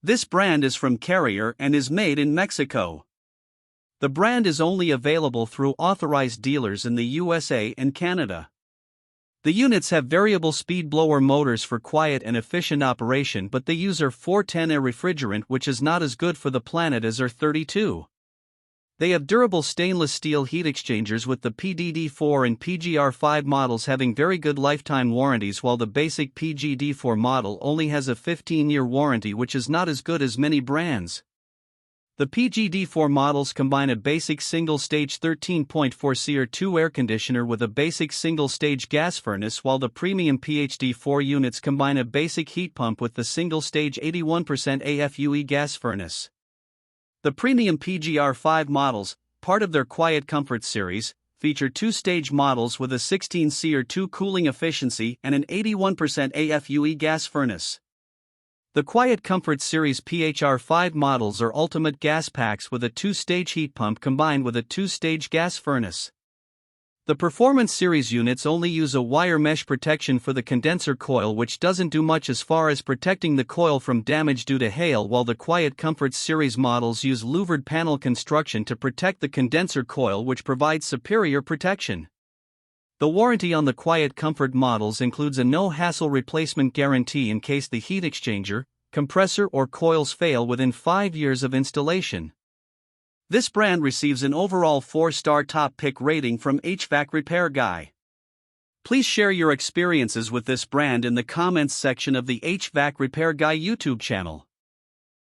This brand is from Carrier and is made in Mexico. The brand is only available through authorized dealers in the USA and Canada. The units have variable speed blower motors for quiet and efficient operation, but they use R410A refrigerant, which is not as good for the planet as R32. They have durable stainless steel heat exchangers, with the PDD4 and PGR5 models having very good lifetime warranties, while the basic PGD4 model only has a 15-year warranty, which is not as good as many brands. The PGD4 models combine a basic single-stage 13.4 SEER2 air conditioner with a basic single-stage gas furnace, while the premium PHD4 units combine a basic heat pump with the single-stage 81% AFUE gas furnace. The premium PGR5 models, part of their QuietComfort series, feature two-stage models with a 16 SEER2 cooling efficiency and an 81% AFUE gas furnace. The QuietComfort Series PHR5 models are ultimate gas packs with a two-stage heat pump combined with a two-stage gas furnace. The Performance Series units only use a wire mesh protection for the condenser coil, which doesn't do much as far as protecting the coil from damage due to hail, while the QuietComfort Series models use louvered panel construction to protect the condenser coil, which provides superior protection. The warranty on the QuietComfort models includes a no-hassle replacement guarantee in case the heat exchanger, compressor or coils fail within 5 years of installation. This brand receives an overall 4-star top pick rating from HvacRepairGuy. Please share your experiences with this brand in the comments section of the HvacRepairGuy YouTube channel.